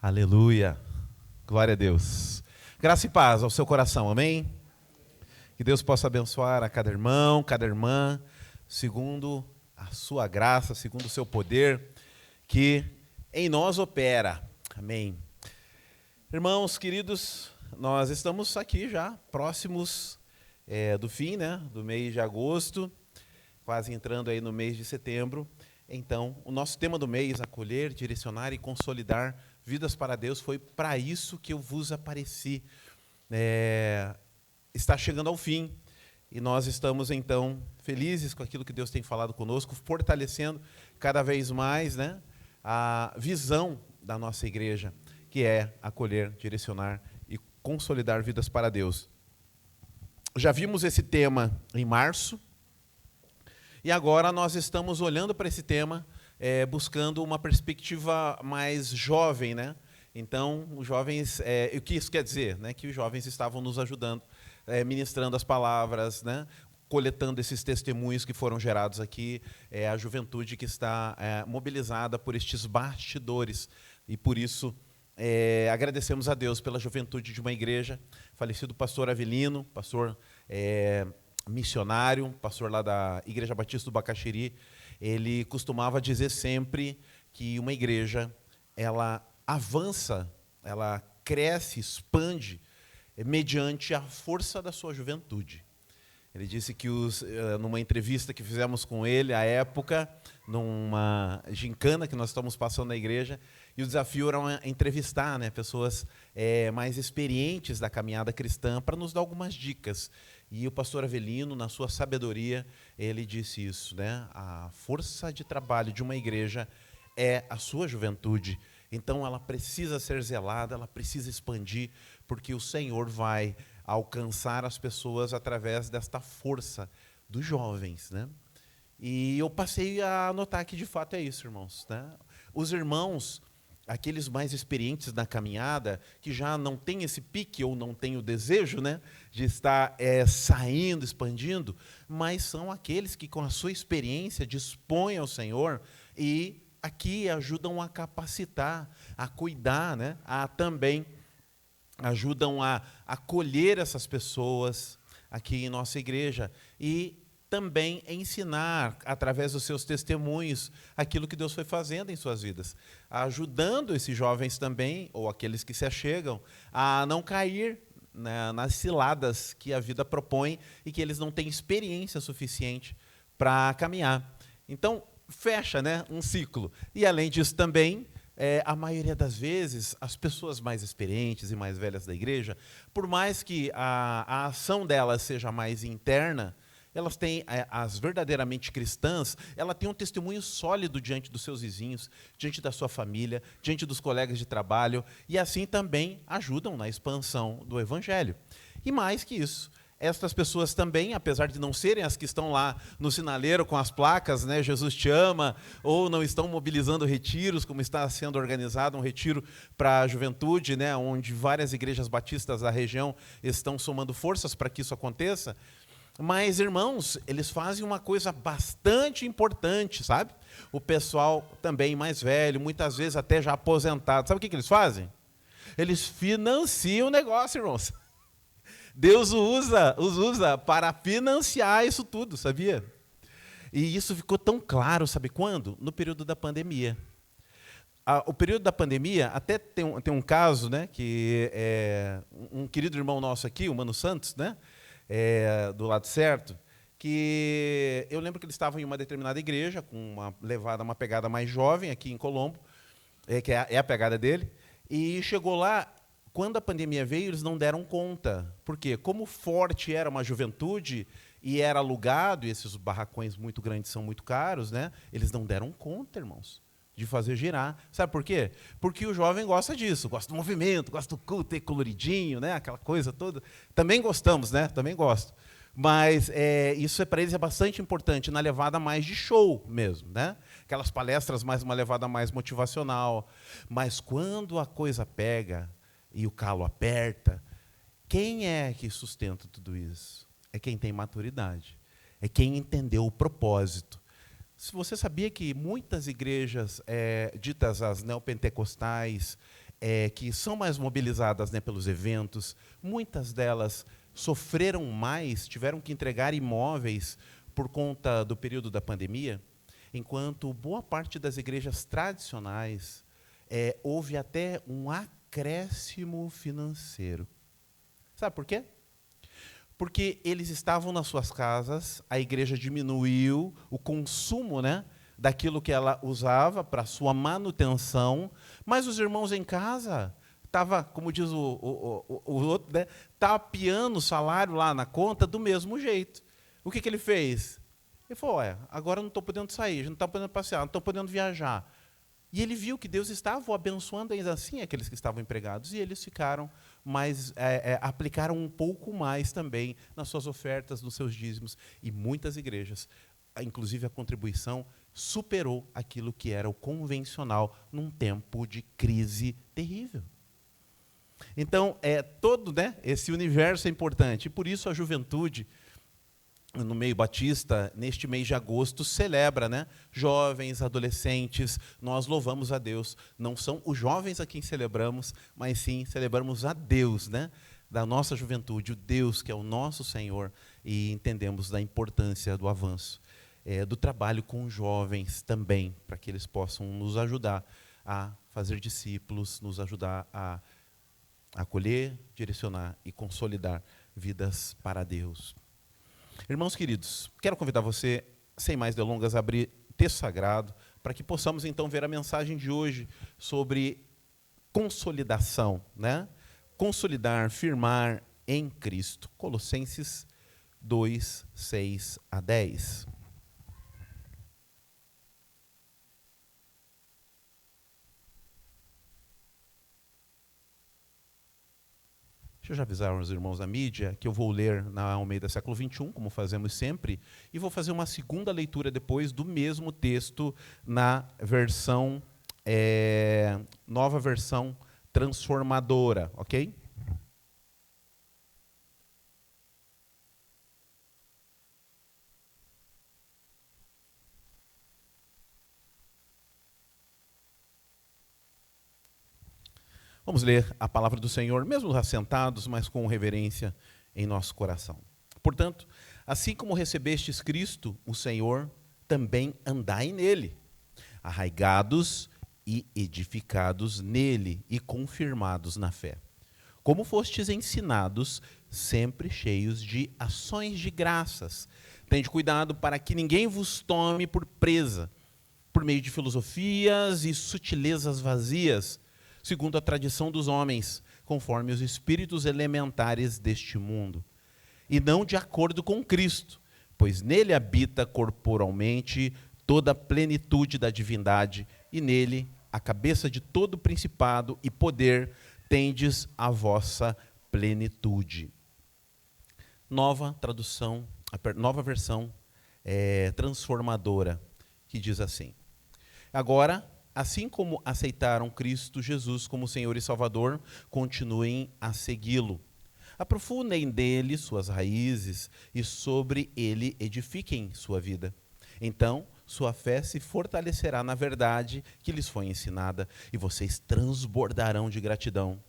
Aleluia. Glória a Deus. Graça e paz ao seu coração, amém? Que Deus possa abençoar a cada irmão, cada irmã, segundo a sua graça, segundo o seu poder, que em nós opera. Amém. Irmãos queridos, nós estamos aqui já, próximos do fim, do mês de agosto, quase entrando aí no mês de setembro. Então, o nosso tema do mês, acolher, direcionar e consolidar vidas para Deus, foi para isso que eu vos apareci. Está chegando ao fim e nós estamos, então, felizes com aquilo que Deus tem falado conosco, fortalecendo cada vez mais a visão da nossa igreja, que é acolher, direcionar e consolidar vidas para Deus. Já vimos esse tema em março, e agora nós estamos olhando para esse tema, buscando uma perspectiva mais jovem, Então, os jovens, o que isso quer dizer? Que os jovens estavam nos ajudando, ministrando as palavras, coletando esses testemunhos que foram gerados aqui, a juventude que está mobilizada por estes bastidores. E por isso, agradecemos a Deus pela juventude de uma igreja, falecido pastor Avelino, pastor missionário, pastor lá da Igreja Batista do Bacaxiri. Ele costumava dizer sempre que uma igreja, ela avança, ela cresce, expande, mediante a força da sua juventude. Ele disse que, numa entrevista que fizemos com ele, à época, numa gincana que nós estamos passando na igreja, e o desafio era entrevistar pessoas mais experientes da caminhada cristã para nos dar algumas dicas. E o pastor Avelino, na sua sabedoria, ele disse isso, A força de trabalho de uma igreja é a sua juventude. Então, ela precisa ser zelada, ela precisa expandir, porque o Senhor vai alcançar as pessoas através desta força dos jovens, E eu passei a notar que, de fato, é isso, irmãos, Os irmãos, aqueles mais experientes na caminhada, que já não têm esse pique ou não têm o desejo de estar saindo, expandindo, mas são aqueles que, com a sua experiência, dispõem ao Senhor e aqui ajudam a capacitar, a cuidar, a também ajudam a acolher essas pessoas aqui em nossa igreja e também ensinar, através dos seus testemunhos, aquilo que Deus foi fazendo em suas vidas, ajudando esses jovens também, ou aqueles que se achegam, a não cair nas ciladas que a vida propõe e que eles não têm experiência suficiente para caminhar. Então, fecha um ciclo. E, além disso, também, a maioria das vezes, as pessoas mais experientes e mais velhas da igreja, por mais que a ação delas seja mais interna, elas têm, as verdadeiramente cristãs, ela tem um testemunho sólido diante dos seus vizinhos, diante da sua família, diante dos colegas de trabalho, e assim também ajudam na expansão do evangelho. E mais que isso, estas pessoas também, apesar de não serem as que estão lá no sinaleiro com as placas, Jesus te ama, ou não estão mobilizando retiros, como está sendo organizado um retiro para a juventude, onde várias igrejas batistas da região estão somando forças para que isso aconteça. Mas, irmãos, eles fazem uma coisa bastante importante, sabe? O pessoal também mais velho, muitas vezes até já aposentado, sabe o que eles fazem? Eles financiam o negócio, irmãos. Deus os usa para financiar isso tudo, sabia? E isso ficou tão claro, sabe quando? No período da pandemia. O período da pandemia, até tem um caso, que um querido irmão nosso aqui, o Mano Santos, do lado certo, que eu lembro que ele estava em uma determinada igreja, com uma pegada mais jovem aqui em Colombo, que é a pegada dele, e chegou lá. Quando a pandemia veio, eles não deram conta. Por quê? Como forte era uma juventude e era alugado, e esses barracões muito grandes são muito caros, eles não deram conta, irmãos, de fazer girar. Sabe por quê? Porque o jovem gosta disso, gosta do movimento, gosta do culto, coloridinho, aquela coisa toda. Também gostamos, também gosto. Mas isso para eles é bastante importante, na levada mais de show mesmo, Aquelas palestras mais uma levada mais motivacional. Mas quando a coisa pega e o calo aperta, quem é que sustenta tudo isso? É quem tem maturidade, é quem entendeu o propósito. Se você sabia que muitas igrejas ditas as neopentecostais, que são mais mobilizadas, né, pelos eventos, muitas delas sofreram mais, tiveram que entregar imóveis por conta do período da pandemia, enquanto boa parte das igrejas tradicionais houve até um acréscimo financeiro. Sabe por quê? Porque eles estavam nas suas casas, a igreja diminuiu o consumo, né, daquilo que ela usava para sua manutenção, mas os irmãos em casa estavam, como diz o outro, né, tapeando o salário lá na conta do mesmo jeito. O que ele fez? Ele falou, agora eu não estou podendo sair, não estou podendo passear, não estou podendo viajar. E ele viu que Deus estava o abençoando ainda assim aqueles que estavam empregados, e eles ficaram mais, aplicaram um pouco mais também nas suas ofertas, nos seus dízimos. E muitas igrejas, inclusive a contribuição, superou aquilo que era o convencional num tempo de crise terrível. Então, todo, né, esse universo é importante, e por isso a juventude, no meio batista, neste mês de agosto, celebra, né, jovens, adolescentes. Nós louvamos a Deus. Não são os jovens a quem celebramos, mas sim celebramos a Deus, né, da nossa juventude, o Deus que é o nosso Senhor, e entendemos da importância do avanço, do trabalho com jovens também, para que eles possam nos ajudar a fazer discípulos, nos ajudar a acolher, direcionar e consolidar vidas para Deus. Irmãos queridos, quero convidar você, sem mais delongas, a abrir texto sagrado, para que possamos então ver a mensagem de hoje sobre consolidação, né? Consolidar, firmar em Cristo. Colossenses 2, 6 a 10. Deixa eu já avisar os irmãos da mídia que eu vou ler na Almeida século XXI, como fazemos sempre, e vou fazer uma segunda leitura depois do mesmo texto na versão, nova versão transformadora, ok? Vamos ler a palavra do Senhor, mesmo assentados, mas com reverência em nosso coração. Portanto, assim como recebestes Cristo, o Senhor, também andai nele, arraigados e edificados nele e confirmados na fé. Como fostes ensinados, sempre cheios de ações de graças. Tende cuidado para que ninguém vos tome por presa, por meio de filosofias e sutilezas vazias, segundo a tradição dos homens, conforme os espíritos elementares deste mundo, e não de acordo com Cristo, pois nele habita corporalmente toda a plenitude da divindade, e nele, a cabeça de todo principado e poder, tendes a vossa plenitude. Nova tradução, nova versão transformadora, que diz assim: agora, assim como aceitaram Cristo Jesus como Senhor e Salvador, continuem a segui-lo. Aprofundem dele suas raízes e sobre ele edifiquem sua vida. Então, sua fé se fortalecerá na verdade que lhes foi ensinada e vocês transbordarão de gratidão.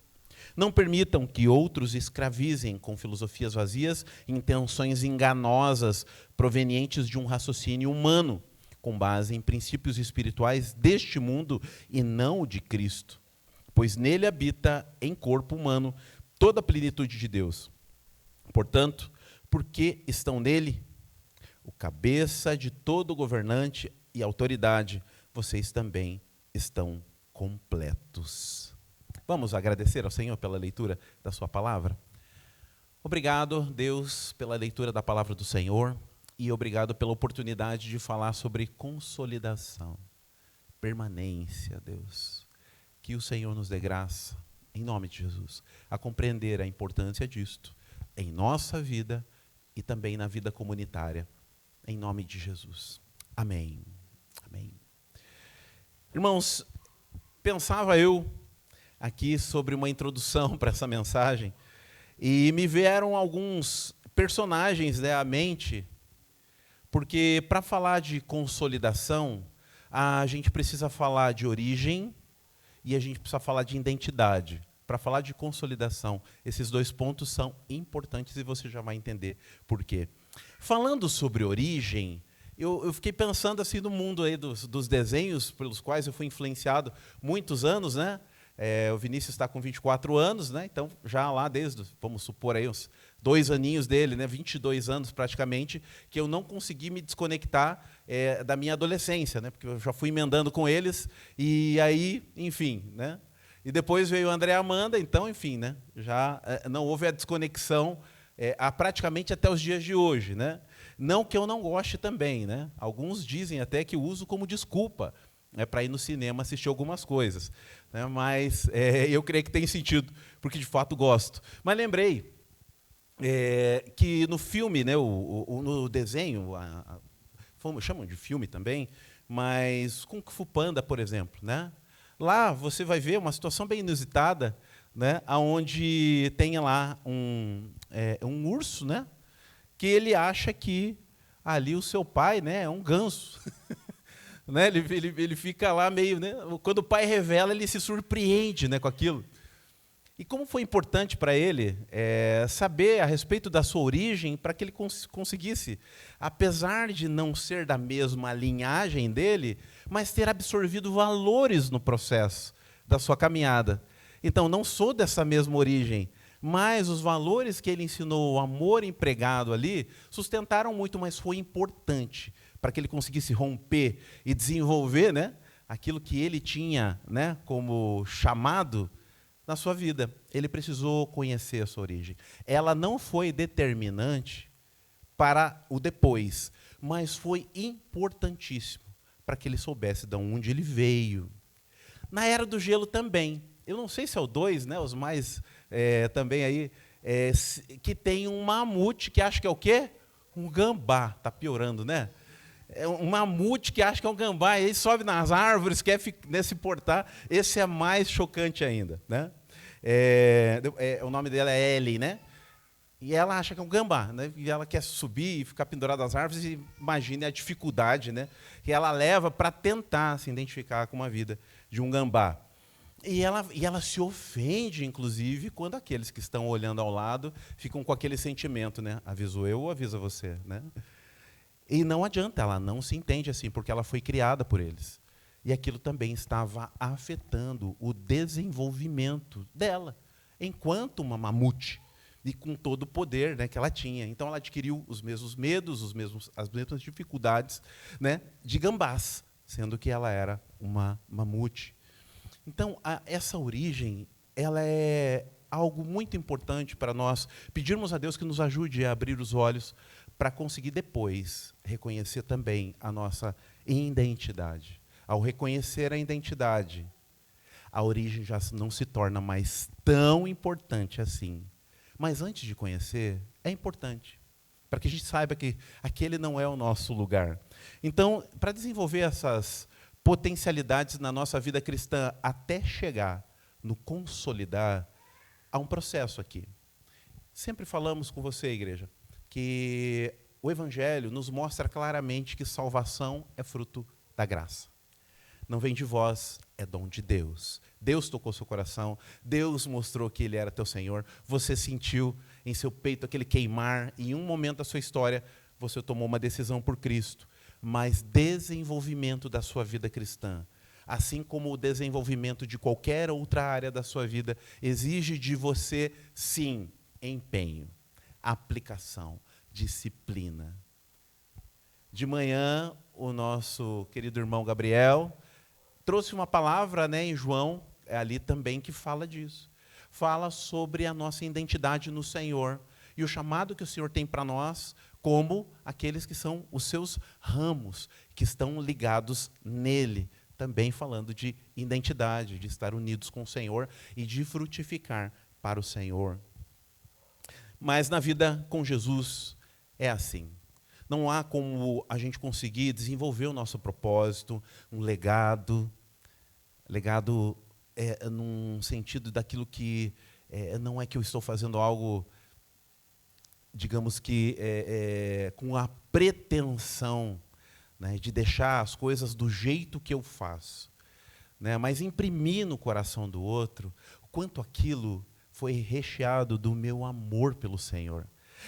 Não permitam que outros escravizem com filosofias vazias e intenções enganosas provenientes de um raciocínio humano, com base em princípios espirituais deste mundo e não o de Cristo, pois nele habita em corpo humano toda a plenitude de Deus. Portanto, porque estão nele, o cabeça de todo governante e autoridade, vocês também estão completos. Vamos agradecer ao Senhor pela leitura da sua palavra? Obrigado, Deus, pela leitura da palavra do Senhor. E obrigado pela oportunidade de falar sobre consolidação, permanência, Deus. Que o Senhor nos dê graça, em nome de Jesus, a compreender a importância disto em nossa vida e também na vida comunitária, em nome de Jesus. Amém. Amém. Irmãos, pensava eu aqui sobre uma introdução para essa mensagem e me vieram alguns personagens, né, à mente. Porque para falar de consolidação, a gente precisa falar de origem e a gente precisa falar de identidade. Para falar de consolidação, esses dois pontos são importantes e você já vai entender por quê. Falando sobre origem, eu fiquei pensando assim no mundo aí dos desenhos pelos quais eu fui influenciado muitos anos, né? O Vinícius está com 24 anos, né? Então já lá desde, vamos supor aí uns 2 aninhos dele, né? 22 anos praticamente, que eu não consegui me desconectar da minha adolescência, né? Porque eu já fui emendando com eles e aí, enfim, né? E depois veio o André e a Amanda, então, enfim, né? Já não houve a desconexão praticamente até os dias de hoje, né? Não que eu não goste também, né? Alguns dizem até que eu uso como desculpa para ir no cinema assistir algumas coisas, né? Mas eu creio que tem sentido, porque de fato gosto. Mas lembrei que no filme, né, no desenho, chamam de filme também, mas Kung Fu Panda, por exemplo, né? Lá você vai ver uma situação bem inusitada, né, onde tem lá um urso, né, que ele acha que ali o seu pai, né, é um ganso. Né, ele fica lá meio... Né, quando o pai revela, ele se surpreende, né, com aquilo. E como foi importante para ele saber a respeito da sua origem, para que ele conseguisse, apesar de não ser da mesma linhagem dele, mas ter absorvido valores no processo da sua caminhada. Então, não sou dessa mesma origem, mas os valores que ele ensinou, o amor empregado ali, sustentaram muito, mas foi importante para que ele conseguisse romper e desenvolver, né, aquilo que ele tinha, né, como chamado na sua vida. Ele precisou conhecer a sua origem. Ela não foi determinante para o depois, mas foi importantíssimo para que ele soubesse de onde ele veio. Na Era do Gelo também. Eu não sei se é o 2, né, os mais também aí, que tem um mamute que acha que é o quê? Um gambá. Está piorando, né? É um mamute que acha que é um gambá, e aí sobe nas árvores, quer se portar. Esse é mais chocante ainda, né? O nome dela é Ellie, né? E ela acha que é um gambá, né? E ela quer subir e ficar pendurada nas árvores, e imagine a dificuldade, né, que ela leva para tentar se identificar com uma vida de um gambá. E ela se ofende, inclusive, quando aqueles que estão olhando ao lado ficam com aquele sentimento, né? Aviso eu ou avisa você, né? E não adianta, ela não se entende assim, porque ela foi criada por eles. E aquilo também estava afetando o desenvolvimento dela, enquanto uma mamute, e com todo o poder, né, que ela tinha. Então, ela adquiriu os mesmos medos, as mesmas dificuldades, né, de gambás, sendo que ela era uma mamute. Então, essa origem, ela é algo muito importante para nós pedirmos a Deus que nos ajude a abrir os olhos para conseguir depois reconhecer também a nossa identidade. Ao reconhecer a identidade, a origem já não se torna mais tão importante assim. Mas antes de conhecer, é importante, para que a gente saiba que aquele não é o nosso lugar. Então, para desenvolver essas potencialidades na nossa vida cristã, até chegar no consolidar, há um processo aqui. Sempre falamos com você, igreja, que o Evangelho nos mostra claramente que salvação é fruto da graça. Não vem de vós, é dom de Deus. Deus tocou seu coração, Deus mostrou que Ele era teu Senhor, você sentiu em seu peito aquele queimar, e em um momento da sua história, você tomou uma decisão por Cristo. Mas desenvolvimento da sua vida cristã, assim como o desenvolvimento de qualquer outra área da sua vida, exige de você, sim, empenho, aplicação, disciplina. De manhã, o nosso querido irmão Gabriel trouxe uma palavra, né, em João, ali também, que fala disso. Fala sobre a nossa identidade no Senhor e o chamado que o Senhor tem para nós, como aqueles que são os seus ramos, que estão ligados nele. Também falando de identidade, de estar unidos com o Senhor e de frutificar para o Senhor. Mas na vida com Jesus é assim. Não há como a gente conseguir desenvolver o nosso propósito, um legado. Legado num sentido daquilo que não é que eu estou fazendo algo, digamos que com a pretensão, né, de deixar as coisas do jeito que eu faço. né, mas imprimir no coração do outro o quanto aquilo foi recheado do meu amor pelo Senhor.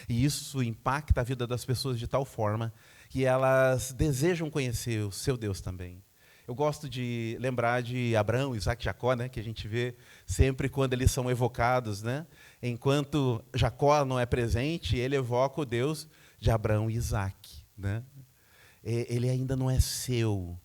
E isso impacta a vida das pessoas de tal forma que elas desejam conhecer o seu Deus também. Eu gosto de lembrar de Abraão, Isaac e Jacó, né, que a gente vê sempre quando eles são evocados, né? Enquanto Jacó não é presente, ele evoca o Deus de Abraão e Isaac, né? Ele ainda não é seu.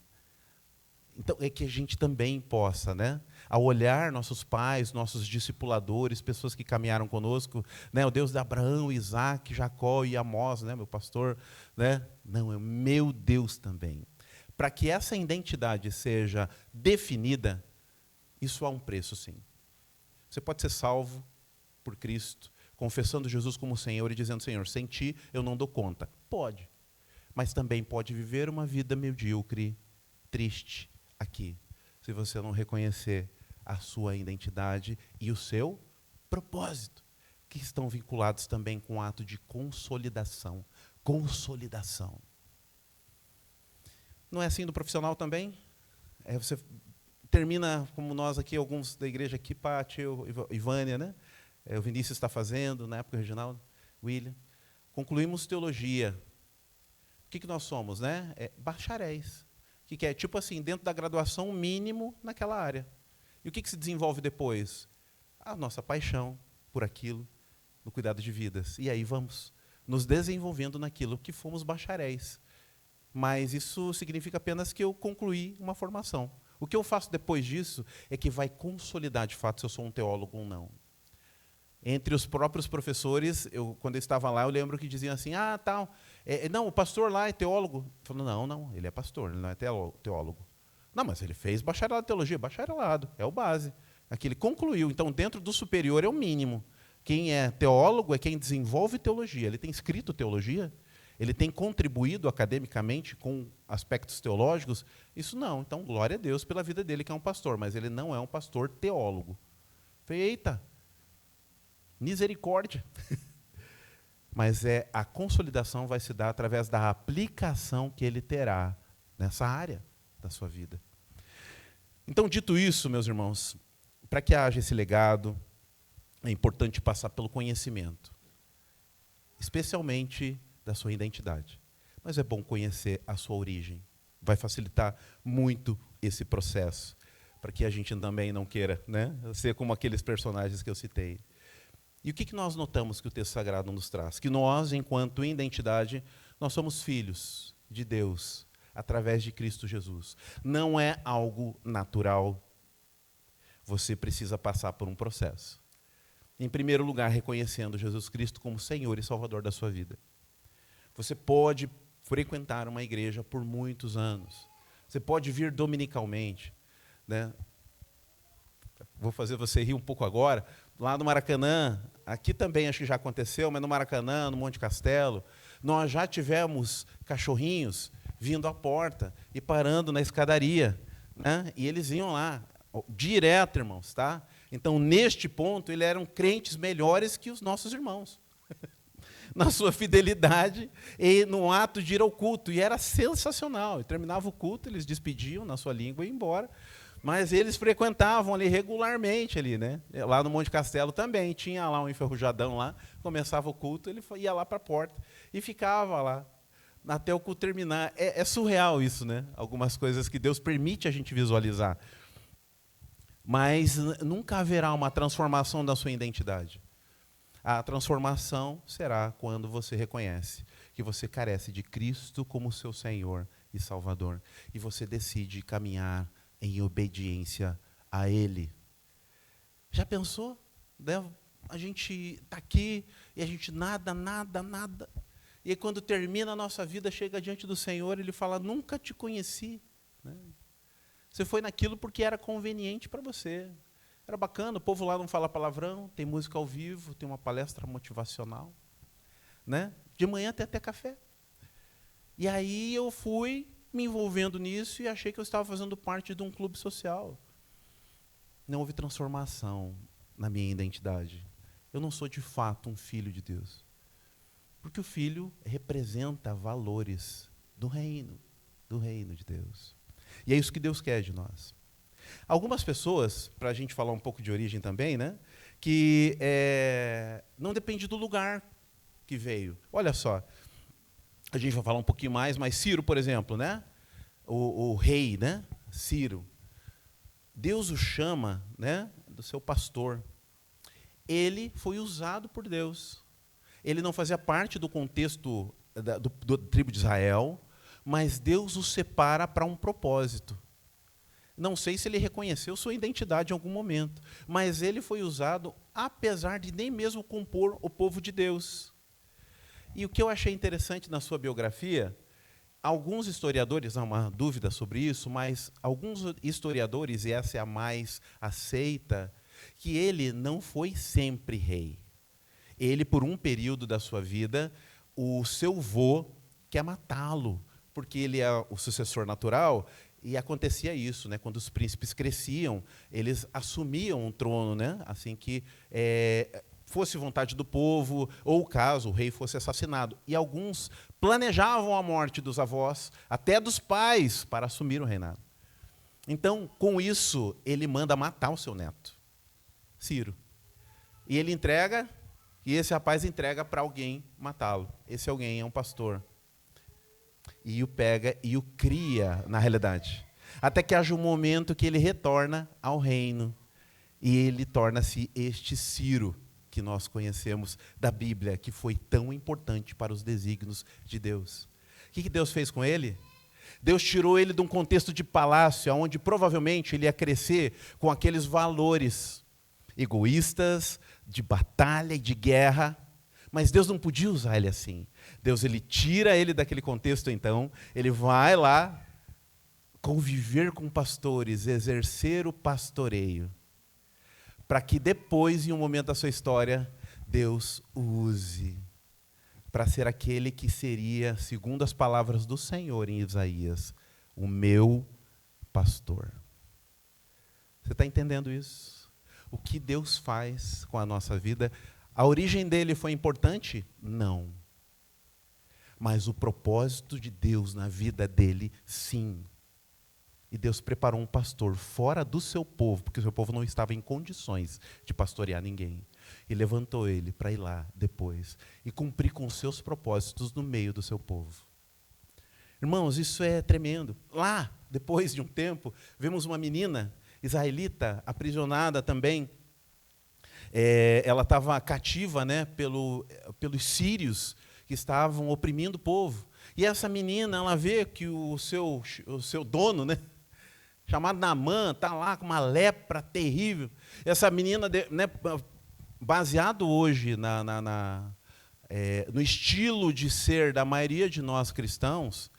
Então, é que a gente também possa, né, ao olhar nossos pais, nossos discipuladores, pessoas que caminharam conosco, né, o Deus de Abraão, Isaac, Jacó e Amós, né, meu pastor, né, não, é o meu Deus também. Para que essa identidade seja definida, isso há um preço, sim. Você pode ser salvo por Cristo, confessando Jesus como Senhor e dizendo, Senhor, sem ti eu não dou conta. Pode. Mas também pode viver uma vida medíocre, triste, aqui, se você não reconhecer a sua identidade e o seu propósito, que estão vinculados também com o ato de consolidação. Consolidação. Não é assim do profissional também? Você termina, como nós aqui, alguns da igreja aqui, Pátio, Ivânia, né? O Vinícius está fazendo, na época regional, William. Concluímos teologia. O que nós somos, né? Bacharéis. O que é? Tipo assim, dentro da graduação, o mínimo naquela área. E o que se desenvolve depois? A nossa paixão por aquilo, no cuidado de vidas. E aí vamos nos desenvolvendo naquilo que fomos bacharéis. Mas isso significa apenas que eu concluí uma formação. O que eu faço depois disso é que vai consolidar, de fato, se eu sou um teólogo ou não. Entre os próprios professores, quando eu estava lá, eu lembro que diziam assim, tal, não, o pastor lá é teólogo. Eu falo, não, ele é pastor, ele não é teólogo. Não, mas ele fez bacharelado em teologia, bacharelado, é o base. Aqui ele concluiu, então dentro do superior é o mínimo. Quem é teólogo é quem desenvolve teologia. Ele tem escrito teologia? Ele tem contribuído academicamente com aspectos teológicos? Isso não. Então, glória a Deus pela vida dele, que é um pastor, mas ele não é um pastor teólogo. Falei, eita, misericórdia. Mas a consolidação vai se dar através da aplicação que ele terá nessa área da sua vida. Então, dito isso, meus irmãos, para que haja esse legado, é importante passar pelo conhecimento, especialmente da sua identidade. Mas é bom conhecer a sua origem. Vai facilitar muito esse processo, para que a gente também não queira, né, ser como aqueles personagens que eu citei. E o que nós notamos que o texto sagrado nos traz? Que nós, enquanto identidade, nós somos filhos de Deus, através de Cristo Jesus. Não é algo natural. Você precisa passar por um processo. Em primeiro lugar, reconhecendo Jesus Cristo como Senhor e Salvador da sua vida. Você pode frequentar uma igreja por muitos anos. Você pode vir dominicalmente, né? Vou fazer você rir um pouco agora. Lá no Maracanã, aqui também acho que já aconteceu, mas no Maracanã, no Monte Castelo, nós já tivemos cachorrinhos vindo à porta e parando na escadaria, né? E eles iam lá, direto, irmãos, tá? Então, neste ponto, eles eram crentes melhores que os nossos irmãos. Na sua fidelidade e no ato de ir ao culto. E era sensacional. E terminava o culto, eles despediam na sua língua e iam embora. Mas eles frequentavam ali regularmente, ali, né? Lá no Monte Castelo também. Tinha lá um enferrujadão lá, começava o culto, ele ia lá para a porta e ficava lá até o culto terminar. É surreal isso, né? Algumas coisas que Deus permite a gente visualizar. Mas nunca haverá uma transformação da sua identidade. A transformação será quando você reconhece que você carece de Cristo como seu Senhor e Salvador. E você decide caminhar em obediência a Ele. Já pensou? A gente está aqui e a gente nada. E aí, quando termina a nossa vida, chega diante do Senhor, Ele fala, nunca te conheci. Né? Você foi naquilo porque era conveniente para você. Era bacana, o povo lá não fala palavrão, tem música ao vivo, tem uma palestra motivacional. Né? De manhã tem até café. E aí eu fui me envolvendo nisso e achei que eu estava fazendo parte de um clube social. Não houve transformação na minha identidade. Eu não sou de fato um filho de Deus. Porque o filho representa valores do reino de Deus. E é isso que Deus quer de nós. Algumas pessoas, para a gente falar um pouco de origem também, né, que não depende do lugar que veio. Olha só, a gente vai falar um pouquinho mais, mas Ciro, por exemplo, né, o rei, né, Ciro, Deus o chama, né, do seu pastor. Ele foi usado por Deus. Ele não fazia parte do contexto do tribo de Israel, mas Deus o separa para um propósito. Não sei se ele reconheceu sua identidade em algum momento, mas ele foi usado apesar de nem mesmo compor o povo de Deus. E o que eu achei interessante na sua biografia, alguns historiadores, há uma dúvida sobre isso, mas alguns historiadores, e essa é a mais aceita, que ele não foi sempre rei. Ele, por um período da sua vida, o seu vô quer matá-lo, porque ele é o sucessor natural, e acontecia isso, né? Quando os príncipes cresciam, eles assumiam o trono, né? Assim que fosse vontade do povo, ou caso o rei fosse assassinado. E alguns planejavam a morte dos avós, até dos pais, para assumir o reinado. Então, com isso, ele manda matar o seu neto, Ciro. E ele entrega, e esse rapaz entrega para alguém matá-lo. Esse alguém é um pastor. E o pega e o cria, na realidade. Até que haja um momento que ele retorna ao reino. E ele torna-se este Ciro, que nós conhecemos da Bíblia, que foi tão importante para os desígnios de Deus. O que Deus fez com ele? Deus tirou ele de um contexto de palácio, onde provavelmente ele ia crescer com aqueles valores egoístas, de batalha e de guerra. Mas Deus não podia usar ele assim. Deus, ele tira ele daquele contexto, então, ele vai lá conviver com pastores, exercer o pastoreio, para que depois, em um momento da sua história, Deus o use para ser aquele que seria, segundo as palavras do Senhor em Isaías, o meu pastor. Você está entendendo isso? O que Deus faz com a nossa vida? A origem dele foi importante? Não. Mas o propósito de Deus na vida dele, sim. E Deus preparou um pastor fora do seu povo, porque o seu povo não estava em condições de pastorear ninguém. E levantou ele para ir lá depois e cumprir com os seus propósitos no meio do seu povo. Irmãos, isso é tremendo. Lá, depois de um tempo, vemos uma menina israelita aprisionada também. Ela estava cativa, né, pelos sírios que estavam oprimindo o povo. E essa menina, ela vê que o seu dono, né, chamado Naamã, está lá com uma lepra terrível. Essa menina, né, baseado hoje no estilo de ser da maioria de nós cristãos,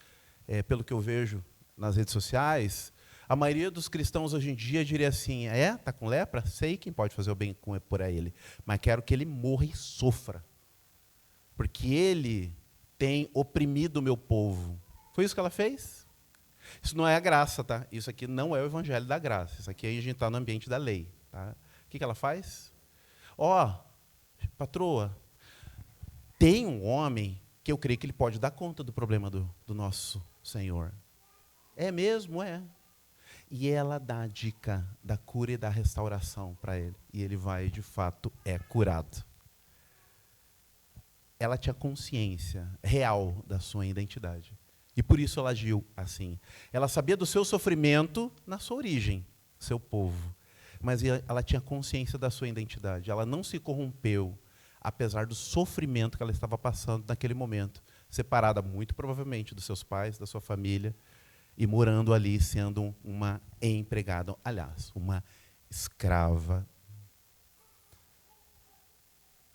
pelo que eu vejo nas redes sociais, a maioria dos cristãos hoje em dia diria assim, está com lepra? Sei quem pode fazer o bem por ele, mas quero que ele morra e sofra, porque ele tem oprimido o meu povo. Foi isso que ela fez? Isso não é a graça, tá? Isso aqui não é o evangelho da graça. Isso aqui a gente está no ambiente da lei. Tá? O que ela faz? Patroa, tem um homem que eu creio que ele pode dar conta do problema do nosso Senhor. É mesmo? É. E ela dá a dica da cura e da restauração para ele. E ele vai, de fato, é curado. Ela tinha consciência real da sua identidade. E por isso ela agiu assim. Ela sabia do seu sofrimento na sua origem, seu povo. Mas ela tinha consciência da sua identidade. Ela não se corrompeu, apesar do sofrimento que ela estava passando naquele momento. Separada, muito provavelmente, dos seus pais, da sua família, e morando ali, sendo uma empregada. Aliás, uma escrava.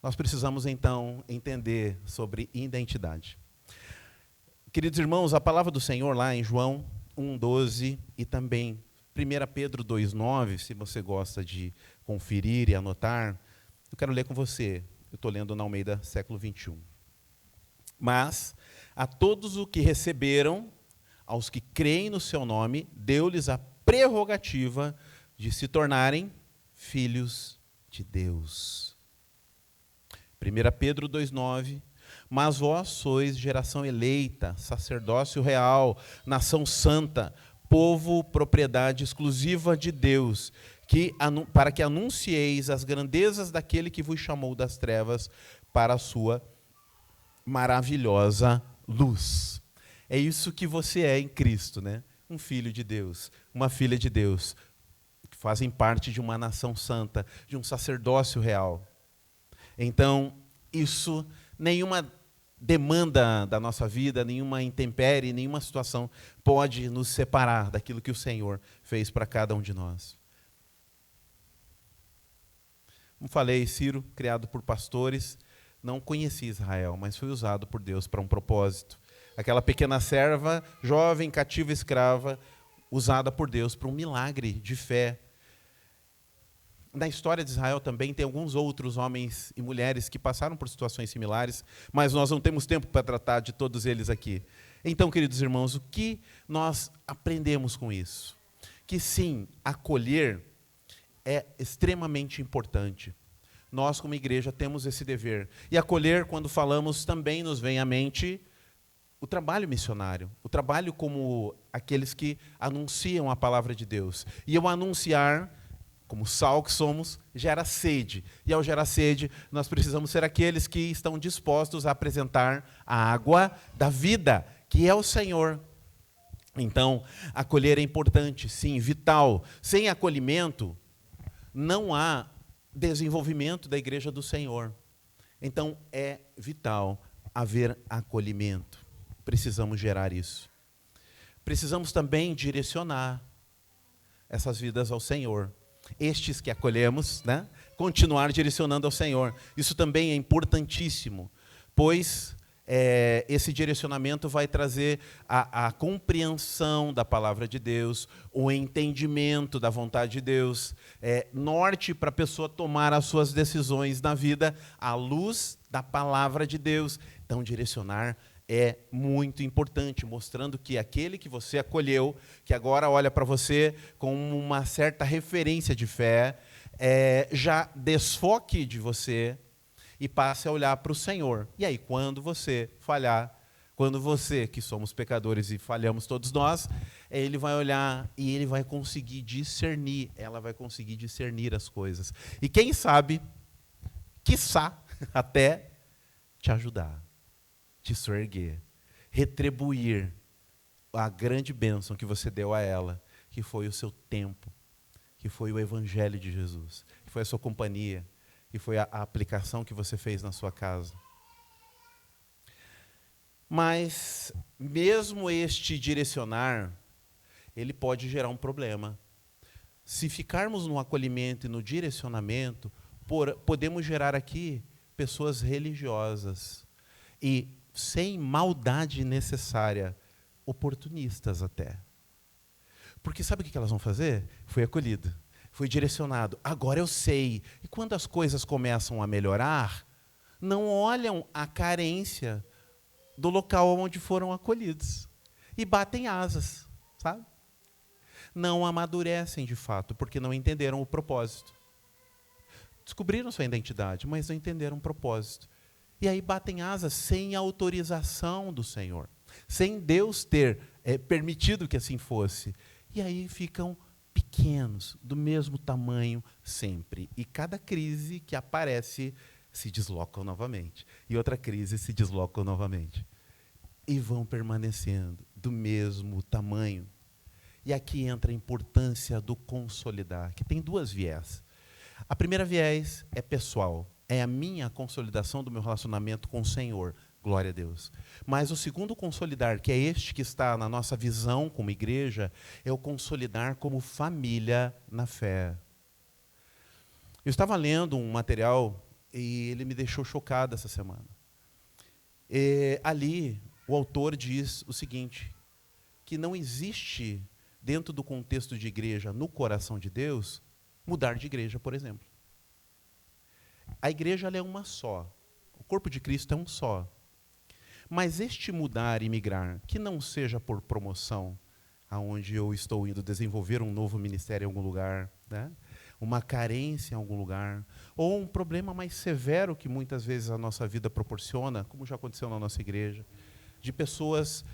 Nós precisamos, então, entender sobre identidade. Queridos irmãos, a palavra do Senhor lá em João 1,12 e também 1 Pedro 2,9, se você gosta de conferir e anotar, eu quero ler com você. Eu estou lendo na Almeida, século 21. Mas a todos os que receberam, aos que creem no seu nome, deu-lhes a prerrogativa de se tornarem filhos de Deus. 1 Pedro 2,9, mas vós sois geração eleita, sacerdócio real, nação santa, povo, propriedade exclusiva de Deus, para que anuncieis as grandezas daquele que vos chamou das trevas para a sua maravilhosa luz. É isso que você é em Cristo, né? Um filho de Deus, uma filha de Deus, que fazem parte de uma nação santa, de um sacerdócio real. Então, isso, nenhuma demanda da nossa vida, nenhuma intempérie, nenhuma situação pode nos separar daquilo que o Senhor fez para cada um de nós. Como falei, Ciro, criado por pastores, não conhecia Israel, mas foi usado por Deus para um propósito. Aquela pequena serva, jovem, cativa, escrava, usada por Deus para um milagre de fé. Na história de Israel também tem alguns outros homens e mulheres que passaram por situações similares, mas nós não temos tempo para tratar de todos eles aqui. Então, queridos irmãos, o que nós aprendemos com isso? Que sim, acolher é extremamente importante. Nós, como igreja, temos esse dever. E acolher, quando falamos, também nos vem à mente o trabalho missionário, o trabalho como aqueles que anunciam a palavra de Deus. E o anunciar, como sal que somos, gera sede. E ao gerar sede, nós precisamos ser aqueles que estão dispostos a apresentar a água da vida, que é o Senhor. Então, acolher é importante, sim, vital. Sem acolhimento, não há desenvolvimento da igreja do Senhor. Então, é vital haver acolhimento. Precisamos gerar isso. Precisamos também direcionar essas vidas ao Senhor. Estes que acolhemos, né, continuar direcionando ao Senhor. Isso também é importantíssimo, pois esse direcionamento vai trazer a compreensão da palavra de Deus, o entendimento da vontade de Deus, norte para a pessoa tomar as suas decisões na vida à luz da palavra de Deus. Então, direcionar é muito importante, mostrando que aquele que você acolheu, que agora olha para você com uma certa referência de fé, já desfoque de você e passe a olhar para o Senhor. E aí, quando você falhar, quando você, que somos pecadores e falhamos todos nós, ele vai olhar e ele vai conseguir discernir, ela vai conseguir discernir as coisas. E quem sabe, quiçá, até te ajudar, te soerguer, retribuir a grande bênção que você deu a ela, que foi o seu tempo, que foi o Evangelho de Jesus, que foi a sua companhia, que foi a aplicação que você fez na sua casa. Mas, mesmo este direcionar, ele pode gerar um problema. Se ficarmos no acolhimento e no direcionamento, podemos gerar aqui pessoas religiosas e, sem maldade necessária, oportunistas até. Porque sabe o que elas vão fazer? Foi acolhido, foi direcionado. Agora eu sei. E quando as coisas começam a melhorar, não olham a carência do local onde foram acolhidos e batem asas, sabe? Não amadurecem de fato, porque não entenderam o propósito. Descobriram sua identidade, mas não entenderam o propósito. E aí batem asas sem autorização do Senhor, sem Deus ter permitido que assim fosse. E aí ficam pequenos, do mesmo tamanho sempre. E cada crise que aparece se deslocam novamente. E outra crise se deslocam novamente. E vão permanecendo do mesmo tamanho. E aqui entra a importância do consolidar, que tem duas viés. A primeira viés é pessoal, é a minha consolidação do meu relacionamento com o Senhor, glória a Deus. Mas o segundo consolidar, que é este que está na nossa visão como igreja, é o consolidar como família na fé. Eu estava lendo um material e ele me deixou chocado essa semana. Ali, o autor diz o seguinte, que não existe, dentro do contexto de igreja, no coração de Deus, mudar de igreja, por exemplo. A igreja ela é uma só. O corpo de Cristo é um só. Mas este mudar e migrar, que não seja por promoção, aonde eu estou indo desenvolver um novo ministério em algum lugar, né? Uma carência em algum lugar, ou um problema mais severo que muitas vezes a nossa vida proporciona, como já aconteceu na nossa igreja, de pessoas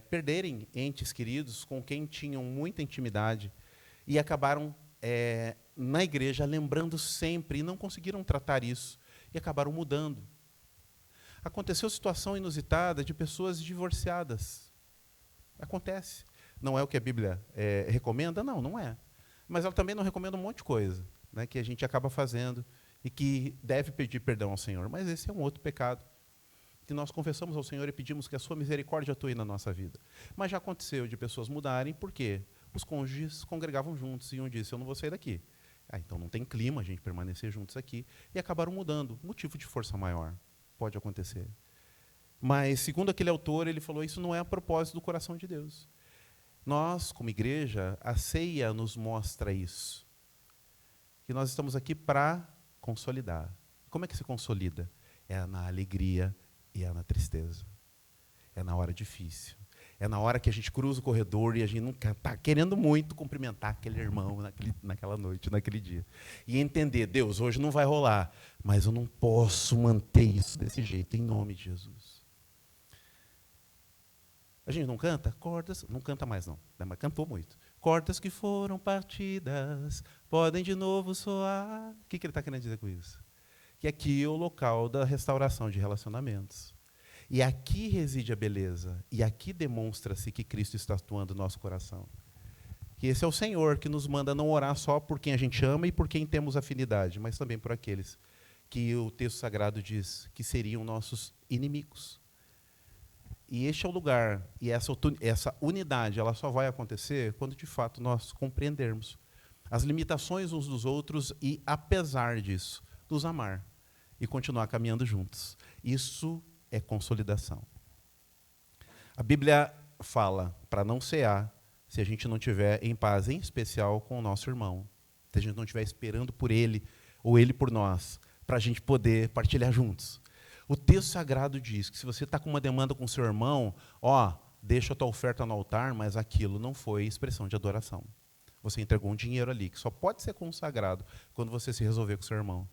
perderem entes queridos com quem tinham muita intimidade e acabaram na igreja lembrando sempre e não conseguiram tratar isso e acabaram mudando. Aconteceu situação inusitada de pessoas divorciadas. Acontece. Não é o que a Bíblia recomenda? Não, não é. Mas ela também não recomenda um monte de coisa, né, que a gente acaba fazendo e que deve pedir perdão ao Senhor. Mas esse é um outro pecado que nós confessamos ao Senhor e pedimos que a sua misericórdia atue na nossa vida. Mas já aconteceu de pessoas mudarem, por quê? Os cônjuges congregavam juntos e um disse, eu não vou sair daqui. Então não tem clima a gente permanecer juntos aqui. E acabaram mudando. Motivo de força maior. Pode acontecer. Mas, segundo aquele autor, ele falou, isso não é a propósito do coração de Deus. Nós, como igreja, a ceia nos mostra isso. Que nós estamos aqui para consolidar. Como é que se consolida? É na alegria e é na tristeza. É na hora difícil. É na hora que a gente cruza o corredor e a gente não está querendo muito cumprimentar aquele irmão naquela noite, naquele dia. E entender, Deus, hoje não vai rolar, mas eu não posso manter isso desse jeito, em nome de Jesus. A gente não canta? Cordas, não canta mais não, mas cantou muito. Cordas que foram partidas, podem de novo soar. O que ele está querendo dizer com isso? Que aqui é o local da restauração de relacionamentos. E aqui reside a beleza. E aqui demonstra-se que Cristo está atuando no nosso coração. Que esse é o Senhor que nos manda não orar só por quem a gente ama e por quem temos afinidade, mas também por aqueles que o texto sagrado diz que seriam nossos inimigos. E este é o lugar, e essa unidade, ela só vai acontecer quando, de fato, nós compreendermos as limitações uns dos outros e, apesar disso, nos amar e continuar caminhando juntos. Isso é consolidação. A Bíblia fala para não cear se a gente não estiver em paz, em especial com o nosso irmão. Se a gente não estiver esperando por ele, ou ele por nós, para a gente poder partilhar juntos. O texto sagrado diz que se você está com uma demanda com seu irmão, deixa a tua oferta no altar, mas aquilo não foi expressão de adoração. Você entregou um dinheiro ali, que só pode ser consagrado quando você se resolver com seu irmão.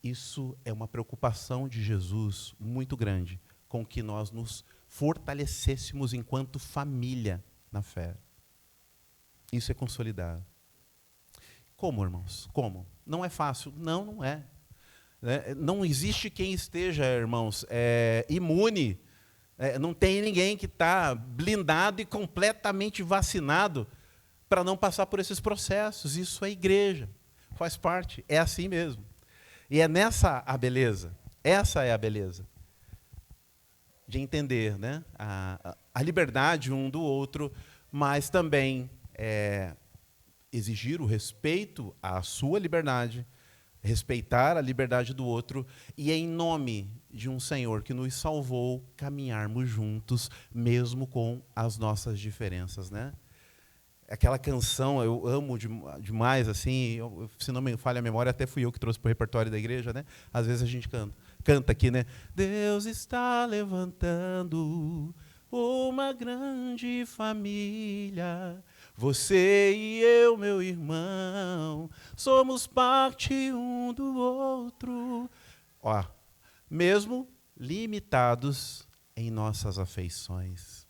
Isso é uma preocupação de Jesus muito grande, com que nós nos fortalecêssemos enquanto família na fé. Isso é consolidar. Como, irmãos? Como? Não é fácil? Não, não é. Não existe quem esteja, irmãos, imune. Não tem ninguém que está blindado e completamente vacinado para não passar por esses processos. Isso é igreja, faz parte, é assim mesmo. E é nessa a beleza, essa é a beleza, de entender, né, a liberdade um do outro, mas também exigir o respeito à sua liberdade, respeitar a liberdade do outro, e em nome de um Senhor que nos salvou, caminharmos juntos, mesmo com as nossas diferenças, né? Aquela canção, eu amo demais, assim, se não me falha a memória, até fui eu que trouxe para o repertório da igreja, né? Às vezes a gente canta aqui, né? Deus está levantando uma grande família, você e eu, meu irmão, somos parte um do outro. Mesmo limitados em nossas afeições,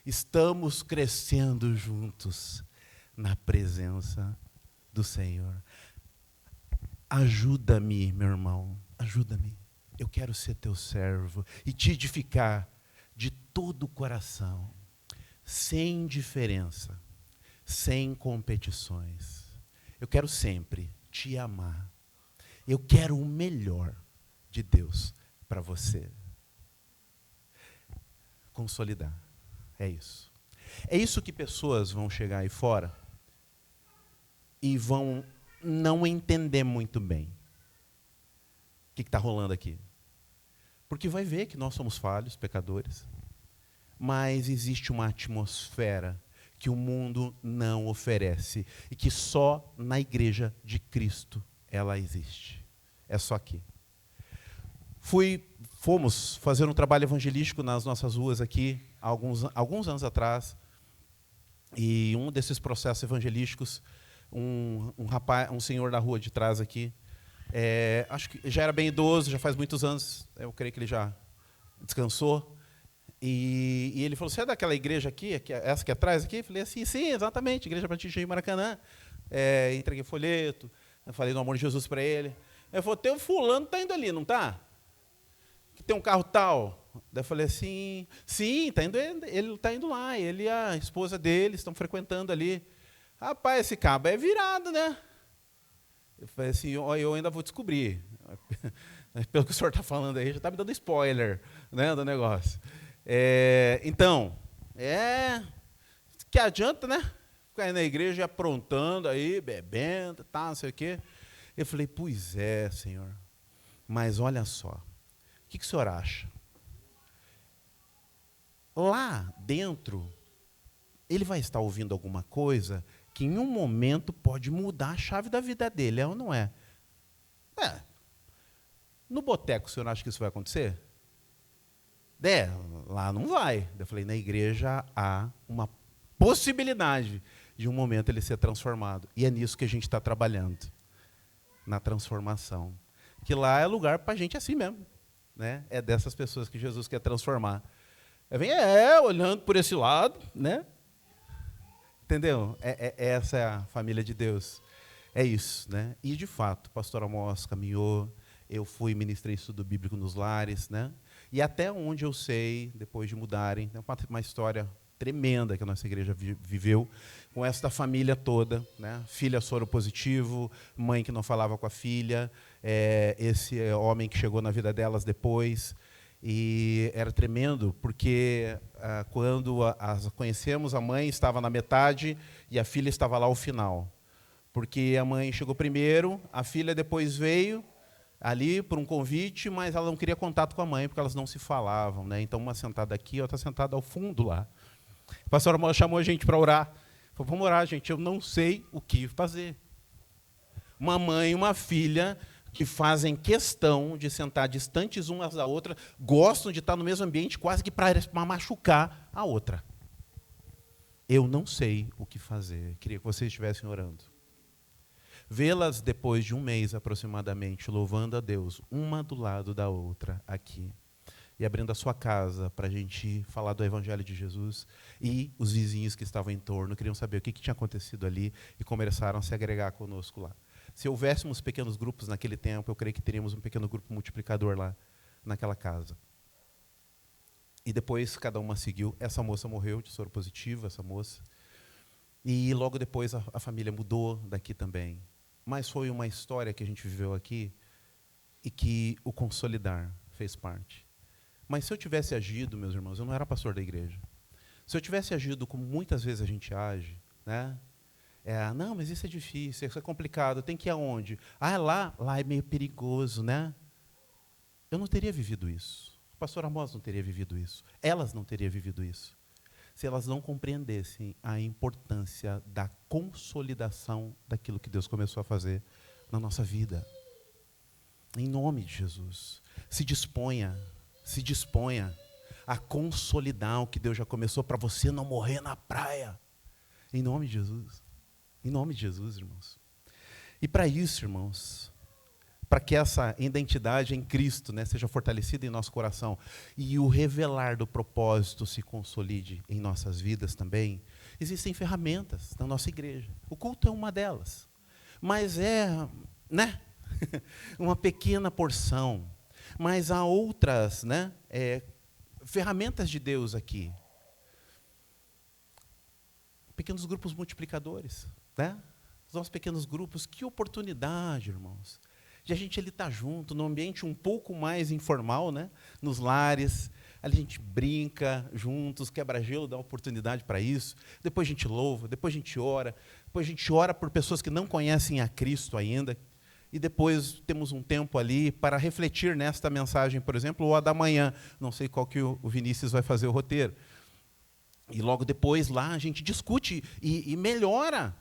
estamos crescendo juntos na presença do Senhor. Ajuda-me, meu irmão, ajuda-me. Eu quero ser teu servo e te edificar de todo o coração, sem diferença, sem competições. Eu quero sempre te amar. Eu quero o melhor de Deus para você. Consolidar. É isso. É isso que pessoas vão chegar aí fora e vão não entender muito bem o que está rolando aqui. Porque vai ver que nós somos falhos, pecadores, mas existe uma atmosfera que o mundo não oferece e que só na igreja de Cristo ela existe. É só aqui. Fomos fazer um trabalho evangelístico nas nossas ruas aqui, alguns anos atrás, e um desses processos evangelísticos, um senhor da rua de trás aqui, Acho que já era bem idoso, já faz muitos anos, eu creio que ele já descansou. E ele falou, você é daquela igreja aqui, essa aqui atrás? Aqui? Eu falei assim, sim, exatamente, Igreja Batista de Maracanã. Entreguei folheto, falei do amor de Jesus para ele. Ele falou, tem um fulano que está indo ali, não está? Que tem um carro tal. Daí eu falei assim, sim, ele está indo lá, ele e a esposa dele estão frequentando ali. Rapaz, esse cabo é virado, né? Eu falei assim, eu ainda vou descobrir. Pelo que o senhor está falando aí, já está me dando spoiler, né, do negócio. Então, que adianta, né? Ficar aí na igreja aprontando aí, bebendo, tá, não sei o quê. Eu falei, pois é, Senhor, mas olha só, o que o senhor acha? Lá dentro, ele vai estar ouvindo alguma coisa que em um momento pode mudar a chave da vida dele, é ou não é? No boteco, o senhor acha que isso vai acontecer? Lá não vai. Eu falei, na igreja há uma possibilidade de um momento ele ser transformado. E é nisso que a gente está trabalhando, na transformação. Que lá é lugar para a gente assim mesmo. Né? É dessas pessoas que Jesus quer transformar. Olhando por esse lado, né? Entendeu? Essa é a família de Deus. É isso, né? E, de fato, o pastor Amós caminhou, eu fui ministrei estudo bíblico nos lares, né? E até onde eu sei, depois de mudarem, é uma história tremenda que a nossa igreja viveu, com essa família toda, né? Filha soro positivo, mãe que não falava com a filha, esse homem que chegou na vida delas depois. E era tremendo, porque quando conhecemos, a mãe estava na metade e a filha estava lá ao final. Porque a mãe chegou primeiro, a filha depois veio, ali por um convite, mas ela não queria contato com a mãe, porque elas não se falavam. Né? Então, uma sentada aqui, outra sentada ao fundo lá. A pastora chamou a gente para orar. Falou, vamos orar, gente, eu não sei o que fazer. Uma mãe e uma filha que fazem questão de sentar distantes umas da outra, gostam de estar no mesmo ambiente, quase que para machucar a outra. Eu não sei o que fazer. Queria que vocês estivessem orando. Vê-las depois de um mês aproximadamente, louvando a Deus, uma do lado da outra aqui, e abrindo a sua casa para a gente falar do Evangelho de Jesus, e os vizinhos que estavam em torno queriam saber o que tinha acontecido ali e começaram a se agregar conosco lá. Se houvéssemos pequenos grupos naquele tempo, eu creio que teríamos um pequeno grupo multiplicador lá naquela casa. E depois cada uma seguiu. Essa moça morreu de soro positivo, essa moça. E logo depois a família mudou daqui também. Mas foi uma história que a gente viveu aqui e que o consolidar fez parte. Mas se eu tivesse agido, meus irmãos, eu não era pastor da igreja. Se eu tivesse agido como muitas vezes a gente age, né? Não, mas isso é difícil, isso é complicado, tem que ir aonde? Lá é meio perigoso, né? Eu não teria vivido isso. O pastor Amós não teria vivido isso. Elas não teriam vivido isso. Se elas não compreendessem a importância da consolidação daquilo que Deus começou a fazer na nossa vida. Em nome de Jesus. Se disponha a consolidar o que Deus já começou para você não morrer na praia. Em nome de Jesus. Em nome de Jesus, irmãos. E para isso, irmãos, para que essa identidade em Cristo, né, seja fortalecida em nosso coração e o revelar do propósito se consolide em nossas vidas também, existem ferramentas na nossa igreja. O culto é uma delas. Mas né, uma pequena porção. Mas há outras, né, ferramentas de Deus aqui. Pequenos grupos multiplicadores. Né? Os nossos pequenos grupos, que oportunidade, irmãos, de a gente estar junto, num ambiente um pouco mais informal, né? Nos lares, ali a gente brinca juntos, quebra-gelo, dá oportunidade para isso, depois a gente louva, depois a gente ora por pessoas que não conhecem a Cristo ainda, e depois temos um tempo ali para refletir nesta mensagem, por exemplo, ou a da manhã, não sei qual que o Vinícius vai fazer o roteiro, e logo depois lá a gente discute e melhora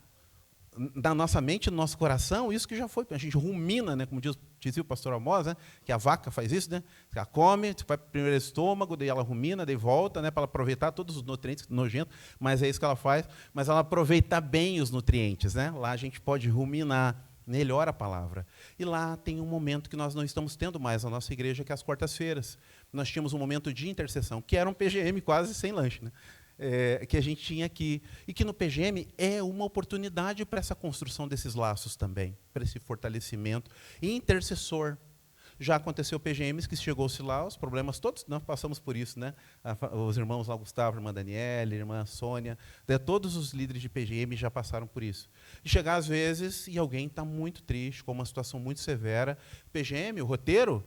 na nossa mente, no nosso coração, isso que já foi, a gente rumina, né, como dizia o pastor Amós, né, que a vaca faz isso, né, ela come, vai primeiro o estômago, daí ela rumina, daí volta, né, para ela aproveitar todos os nutrientes, nojento, mas é isso que ela faz, mas ela aproveita bem os nutrientes, né, lá a gente pode ruminar, melhor a palavra. E lá tem um momento que nós não estamos tendo mais na nossa igreja, que é as quartas-feiras. Nós tínhamos um momento de intercessão, que era um PGM quase sem lanche, né? Que a gente tinha aqui. E que no PGM é uma oportunidade para essa construção desses laços também, para esse fortalecimento. E intercessor. Já aconteceu PGMs que chegou-se lá, os problemas todos, nós passamos por isso, né? Os irmãos lá, Gustavo, a irmã Daniela, a irmã Sônia, todos os líderes de PGM já passaram por isso. E chegar às vezes e alguém está muito triste, com uma situação muito severa. PGM, o roteiro?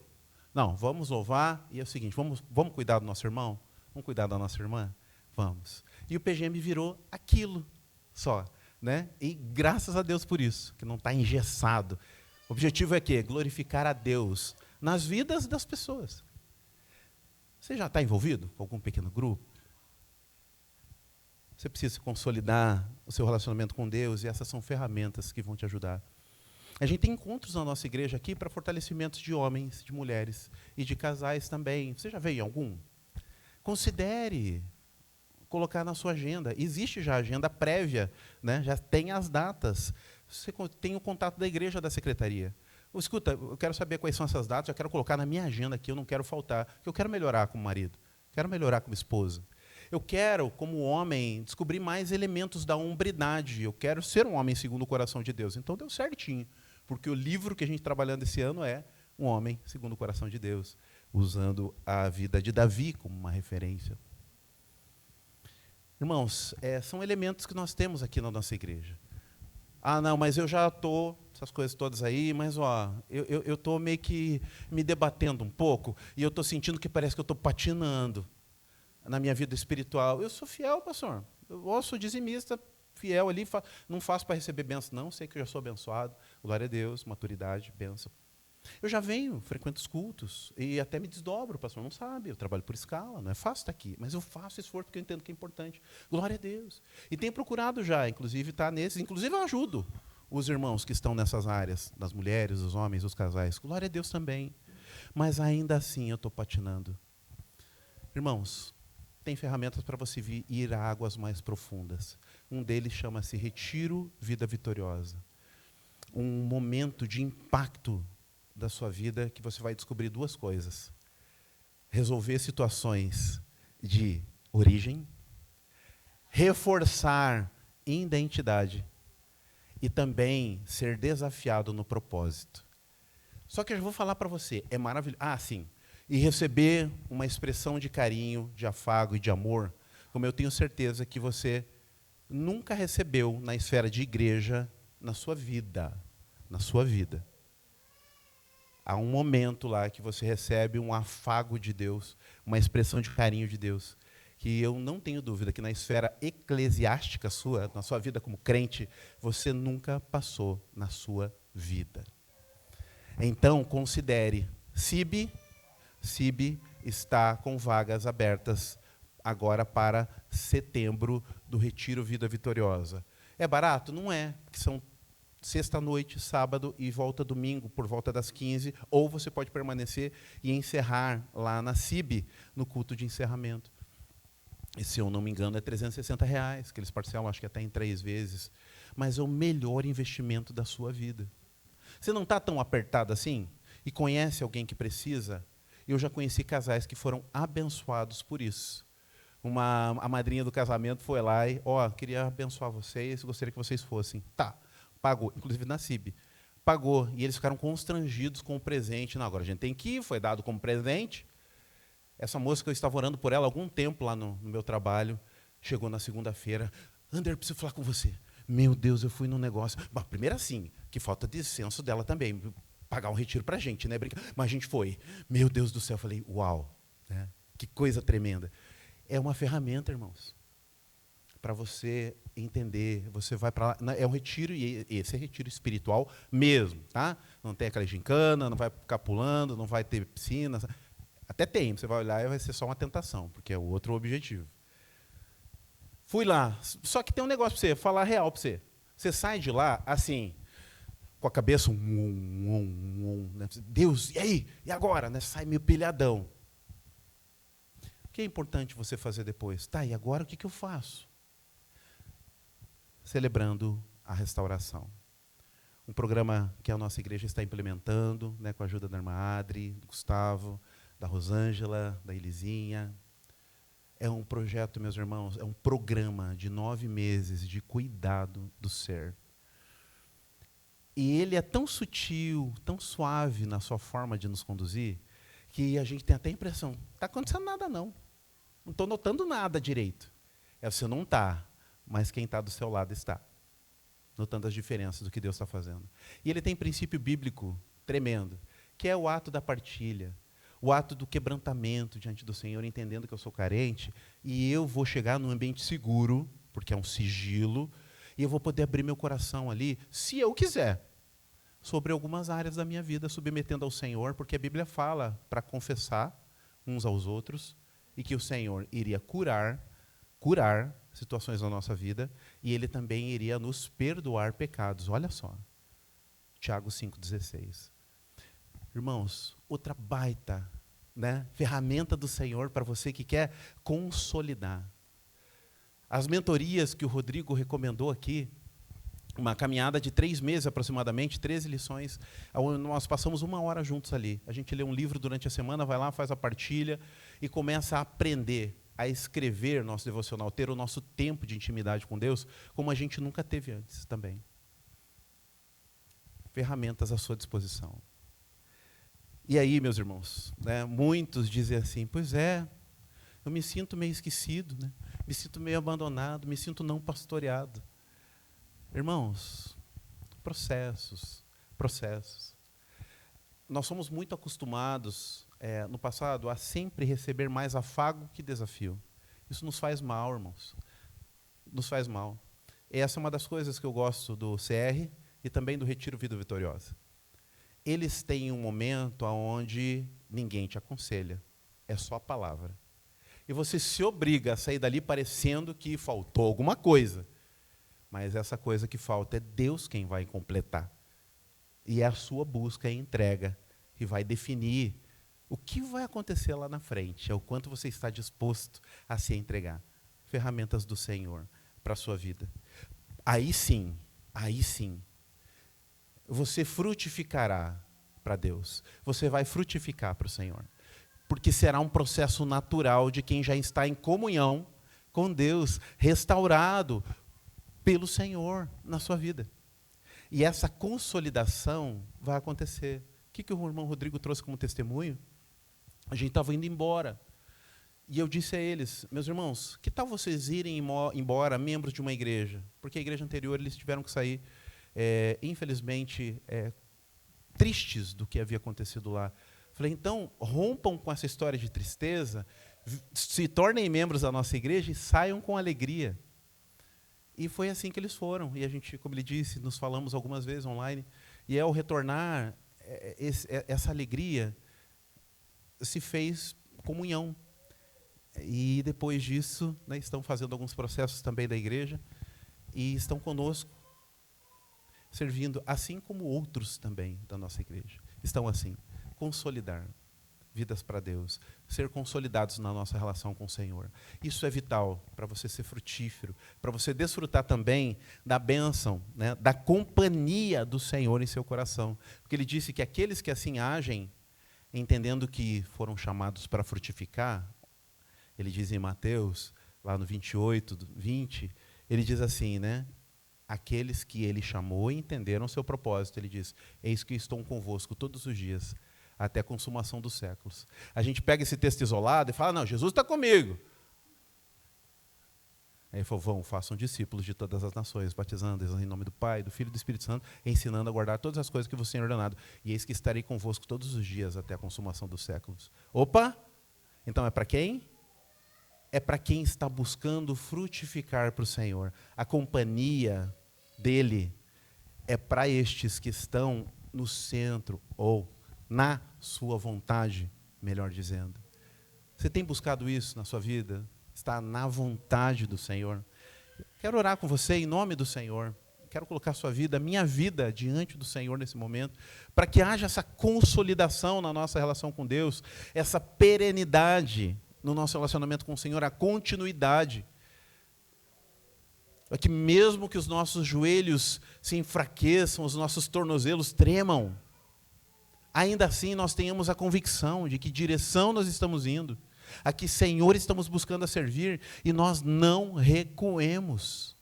Não, vamos louvar, e é o seguinte, vamos cuidar do nosso irmão? Vamos cuidar da nossa irmã? Vamos. E o PGM virou aquilo só, né? E graças a Deus por isso, que não está engessado. O objetivo é quê? Glorificar a Deus nas vidas das pessoas. Você já está envolvido com algum pequeno grupo? Você precisa consolidar o seu relacionamento com Deus, e essas são ferramentas que vão te ajudar. A gente tem encontros na nossa igreja aqui para fortalecimentos de homens, de mulheres e de casais também. Você já veio em algum? Considere colocar na sua agenda. Existe já a agenda prévia, né? Já tem as datas. Você tem o contato da igreja, da secretaria. Escuta, eu quero saber quais são essas datas, eu quero colocar na minha agenda aqui, eu não quero faltar, porque eu quero melhorar como marido, quero melhorar como esposa. Eu quero, como homem, descobrir mais elementos da hombridade. Eu quero ser um homem segundo o coração de Deus. Então, deu certinho, porque o livro que a gente está trabalhando esse ano é Um Homem Segundo o Coração de Deus, usando a vida de Davi como uma referência. Irmãos, são elementos que nós temos aqui na nossa igreja. Ah, não, mas eu já estou, essas coisas todas aí, mas eu estou meio que me debatendo um pouco, e eu estou sentindo que parece que eu estou patinando na minha vida espiritual. Eu sou fiel, pastor. Eu sou dizimista, fiel ali, não faço para receber bênção, não, sei que eu já sou abençoado, glória a Deus, maturidade, bênção. Eu já venho, frequento os cultos, e até me desdobro, o pastor não sabe, eu trabalho por escala, não é fácil estar aqui, mas eu faço esforço porque eu entendo que é importante. Glória a Deus. E tenho procurado já, inclusive, estar nesses, inclusive eu ajudo os irmãos que estão nessas áreas, das mulheres, os homens, os casais. Glória a Deus também. Mas ainda assim eu estou patinando. Irmãos, tem ferramentas para você ir a águas mais profundas. Um deles chama-se Retiro Vida Vitoriosa. Um momento de impacto da sua vida que você vai descobrir duas coisas. Resolver situações de origem, reforçar identidade e também ser desafiado no propósito. Só que eu já vou falar para você, é maravilhoso. Ah, sim. E receber uma expressão de carinho, de afago e de amor, como eu tenho certeza que você nunca recebeu na esfera de igreja na sua vida. Na sua vida. Há um momento lá que você recebe um afago de Deus, uma expressão de carinho de Deus, que eu não tenho dúvida que na esfera eclesiástica sua, na sua vida como crente, você nunca passou na sua vida. Então, considere, CIB está com vagas abertas agora para setembro do Retiro Vida Vitoriosa. É barato? Não é, porque são sexta-noite, sábado e volta domingo por volta das 15, ou você pode permanecer e encerrar lá na CIB, no culto de encerramento. E, se eu não me engano, é R$360, que eles parcelam, acho que até em 3 vezes. Mas é o melhor investimento da sua vida. Você não está tão apertado assim? E conhece alguém que precisa? Eu já conheci casais que foram abençoados por isso. A madrinha do casamento foi lá e, queria abençoar vocês, gostaria que vocês fossem. Tá. Pagou, inclusive na CIB. Pagou, e eles ficaram constrangidos com o presente. Não, agora a gente tem que ir, foi dado como presente. Essa moça que eu estava orando por ela há algum tempo lá no meu trabalho, chegou na segunda-feira, Ander, preciso falar com você. Meu Deus, eu fui num negócio. Bom, primeiro assim, que falta de senso dela também, pagar um retiro para a gente, né? Mas a gente foi. Meu Deus do céu, eu falei, uau, né? Que coisa tremenda. É uma ferramenta, irmãos, para você entender, você vai para lá, é um retiro, e esse é retiro espiritual mesmo, tá? Não tem aquela gincana, não vai ficar pulando, não vai ter piscina, até tem, você vai olhar e vai ser só uma tentação, porque é o outro objetivo. Fui lá, só que tem um negócio para você, falar real para você. Você sai de lá, assim, com a cabeça, né? Deus, e aí? E agora? Né? Sai meio pilhadão. O que é importante você fazer depois? Tá, e agora o que eu faço? Celebrando a restauração. um programa que a nossa igreja está implementando, né, com a ajuda da irmã Adri, do Gustavo, da Rosângela, da Elisinha. É um projeto, meus irmãos, é um programa de 9 meses de cuidado do ser. E ele é tão sutil, tão suave na sua forma de nos conduzir, que a gente tem até a impressão, não está acontecendo nada não. Não estou notando nada direito. Você não está, mas quem está do seu lado está. Notando as diferenças do que Deus está fazendo. E ele tem princípio bíblico tremendo, que é o ato da partilha, o ato do quebrantamento diante do Senhor, entendendo que eu sou carente, e eu vou chegar num ambiente seguro, porque é um sigilo, e eu vou poder abrir meu coração ali, se eu quiser, sobre algumas áreas da minha vida, submetendo ao Senhor, porque a Bíblia fala para confessar uns aos outros, e que o Senhor iria curar situações na nossa vida, e Ele também iria nos perdoar pecados. Olha só, Tiago 5,16. Irmãos, outra baita, né, ferramenta do Senhor para você que quer consolidar. As mentorias que o Rodrigo recomendou aqui, uma caminhada de 3 meses aproximadamente, 13 lições, onde nós passamos 1 hora juntos ali. A gente lê um livro durante a semana, vai lá, faz a partilha e começa a aprender, a escrever nosso devocional, ter o nosso tempo de intimidade com Deus, como a gente nunca teve antes também. Ferramentas à sua disposição. E aí, meus irmãos, né, muitos dizem assim, pois é, eu me sinto meio esquecido, né, me sinto meio abandonado, me sinto não pastoreado. Irmãos, processos. Nós somos muito acostumados, no passado, a sempre receber mais afago que desafio. Isso nos faz mal, irmãos. Nos faz mal. Essa é uma das coisas que eu gosto do CR e também do Retiro Vida Vitoriosa. Eles têm um momento onde ninguém te aconselha. É só a palavra. E você se obriga a sair dali parecendo que faltou alguma coisa. Mas essa coisa que falta é Deus quem vai completar. E é a sua busca e entrega que vai definir o que vai acontecer lá na frente. É o quanto você está disposto a se entregar. Ferramentas do Senhor para a sua vida. Aí sim, você frutificará para Deus. Você vai frutificar para o Senhor. Porque será um processo natural de quem já está em comunhão com Deus, restaurado pelo Senhor na sua vida. E essa consolidação vai acontecer. O que o irmão Rodrigo trouxe como testemunho? A gente estava indo embora. E eu disse a eles, meus irmãos, que tal vocês irem embora membros de uma igreja? Porque a igreja anterior eles tiveram que sair, infelizmente, tristes do que havia acontecido lá. Falei, então, rompam com essa história de tristeza, se tornem membros da nossa igreja e saiam com alegria. E foi assim que eles foram. E a gente, como ele disse, nos falamos algumas vezes online. E ao retornar, essa alegria se fez comunhão. E depois disso, né, estão fazendo alguns processos também da igreja e estão conosco, servindo, assim como outros também da nossa igreja. Estão assim, consolidar vidas para Deus, ser consolidados na nossa relação com o Senhor. Isso é vital para você ser frutífero, para você desfrutar também da bênção, né, da companhia do Senhor em seu coração. Porque ele disse que aqueles que assim agem, entendendo que foram chamados para frutificar, ele diz em Mateus, lá no 28, 20, ele diz assim, né? Aqueles que ele chamou e entenderam o seu propósito, ele diz, eis que estou convosco todos os dias, até a consumação dos séculos. A gente pega esse texto isolado e fala, não, Jesus está comigo. Aí ele falou, vão, façam discípulos de todas as nações, batizando-os em nome do Pai, do Filho e do Espírito Santo, ensinando a guardar todas as coisas que você tem ordenado. E eis que estarei convosco todos os dias, até a consumação dos séculos. Opa! Então é para quem? É para quem está buscando frutificar para o Senhor. A companhia dele é para estes que estão no centro, ou na sua vontade, melhor dizendo. Você tem buscado isso na sua vida? Está na vontade do Senhor? Quero orar com você em nome do Senhor. Quero colocar a sua vida, a minha vida, diante do Senhor nesse momento, para que haja essa consolidação na nossa relação com Deus, essa perenidade no nosso relacionamento com o Senhor, a continuidade. para que mesmo que os nossos joelhos se enfraqueçam, os nossos tornozelos tremam, ainda assim nós tenhamos a convicção de que direção nós estamos indo, a que Senhor estamos buscando a servir, e nós não recuemos.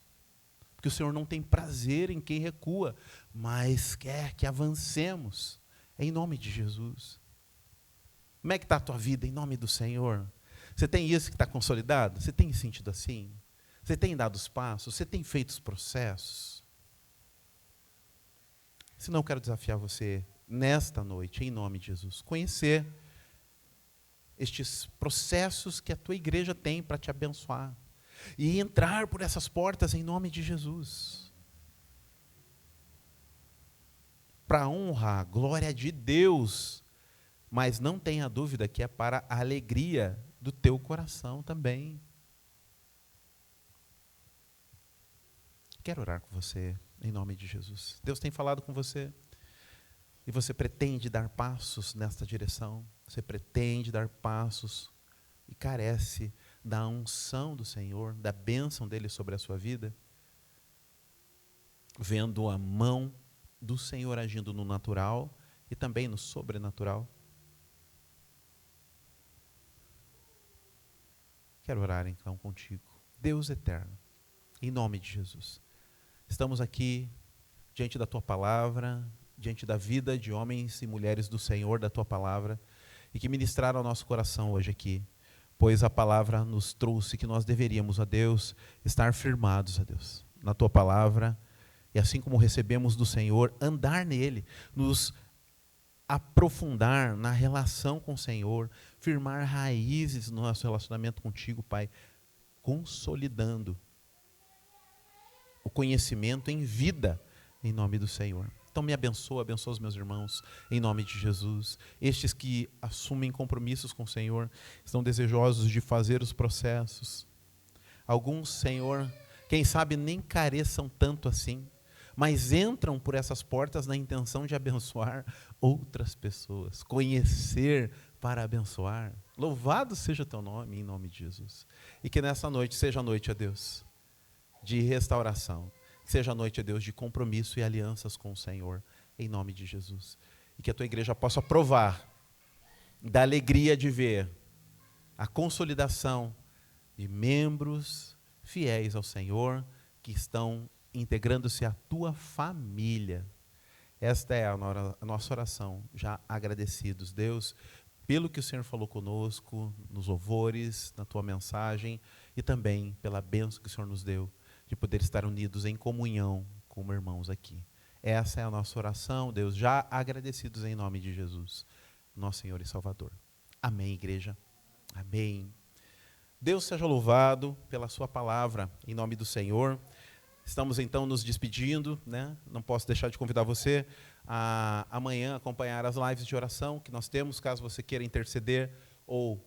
Porque o Senhor não tem prazer em quem recua, mas quer que avancemos, em nome de Jesus. Como é que está a tua vida, em nome do Senhor? Você tem isso que está consolidado? Você tem sentido assim? Você tem dado os passos? Você tem feito os processos? Se não, quero desafiar você, nesta noite, em nome de Jesus, conhecer estes processos que a tua igreja tem para te abençoar. E entrar por essas portas em nome de Jesus. Para a honra, a glória de Deus. Mas não tenha dúvida que é para a alegria do teu coração também. Quero orar com você, em nome de Jesus. Deus tem falado com você. E você pretende dar passos nesta direção. Você pretende dar passos e carece da unção do Senhor, da bênção dele sobre a sua vida, vendo a mão do Senhor agindo no natural e também no sobrenatural. Quero orar então contigo. Deus eterno, em nome de Jesus, estamos aqui diante da tua palavra, diante da vida de homens e mulheres do Senhor, da tua palavra, e que ministraram ao nosso coração hoje aqui, pois a palavra nos trouxe que nós deveríamos, a Deus, estar firmados, a Deus, na tua palavra, e assim como recebemos do Senhor, andar nele, nos aprofundar na relação com o Senhor, firmar raízes no nosso relacionamento contigo, Pai, consolidando o conhecimento em vida, em nome do Senhor. Então me abençoa os meus irmãos, em nome de Jesus. Estes que assumem compromissos com o Senhor, estão desejosos de fazer os processos. Alguns, Senhor, quem sabe nem careçam tanto assim, mas entram por essas portas na intenção de abençoar outras pessoas, conhecer para abençoar. Louvado seja o teu nome, em nome de Jesus. E que nessa noite seja a noite, ó Deus, de restauração. Seja a noite, ó Deus, de compromisso e alianças com o Senhor, em nome de Jesus. E que a tua igreja possa provar da alegria de ver a consolidação de membros fiéis ao Senhor, que estão integrando-se à tua família. Esta é a nossa oração, já agradecidos, Deus, pelo que o Senhor falou conosco, nos louvores, na tua mensagem, e também pela bênção que o Senhor nos deu, de poder estar unidos em comunhão como irmãos aqui. Essa é a nossa oração, Deus, já agradecidos em nome de Jesus, nosso Senhor e Salvador. Amém, igreja. Amém. Deus seja louvado pela sua palavra, em nome do Senhor. Estamos então nos despedindo, né? Não posso deixar de convidar você a amanhã acompanhar as lives de oração que nós temos, caso você queira interceder ou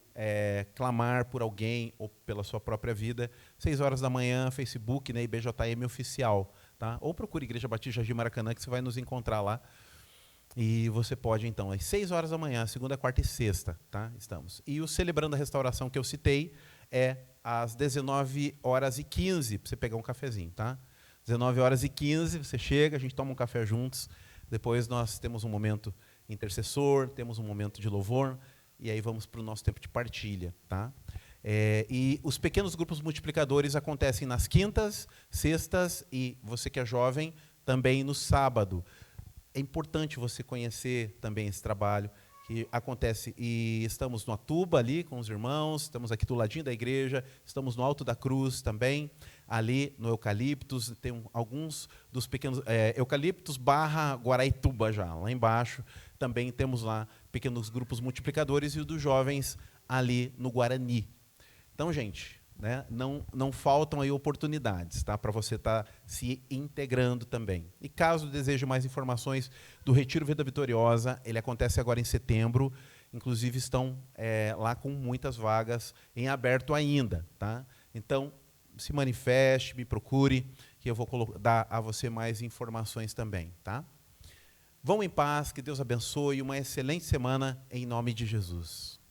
clamar por alguém ou pela sua própria vida. 6 horas da manhã, Facebook, né, IBJM Oficial. Tá? Ou procure Igreja Batista Jardim Maracanã, que você vai nos encontrar lá. E você pode, então, às 6 horas da manhã, segunda, quarta e sexta, tá? Estamos. E o Celebrando a Restauração que eu citei é às 19h15, para você pegar um cafezinho, tá? 19h15, você chega, a gente toma um café juntos, depois nós temos um momento intercessor, temos um momento de louvor, e aí vamos para o nosso tempo de partilha, tá? E os pequenos grupos multiplicadores acontecem nas quintas, sextas, e você que é jovem, também no sábado. É importante você conhecer também esse trabalho que acontece, e estamos no Atuba ali com os irmãos, estamos aqui do ladinho da igreja, estamos no Alto da Cruz também, ali no Eucaliptus, tem alguns dos pequenos, Eucaliptus / Guaraituba já, lá embaixo, também temos lá pequenos grupos multiplicadores, e o dos jovens ali no Guarani. Então, gente, né, não faltam aí oportunidades, tá, para você estar se integrando também. E caso deseje mais informações do Retiro Vida Vitoriosa, ele acontece agora em setembro, inclusive estão lá com muitas vagas em aberto ainda. Tá? Então, se manifeste, me procure, que eu vou dar a você mais informações também. Tá? Vão em paz, que Deus abençoe, uma excelente semana em nome de Jesus.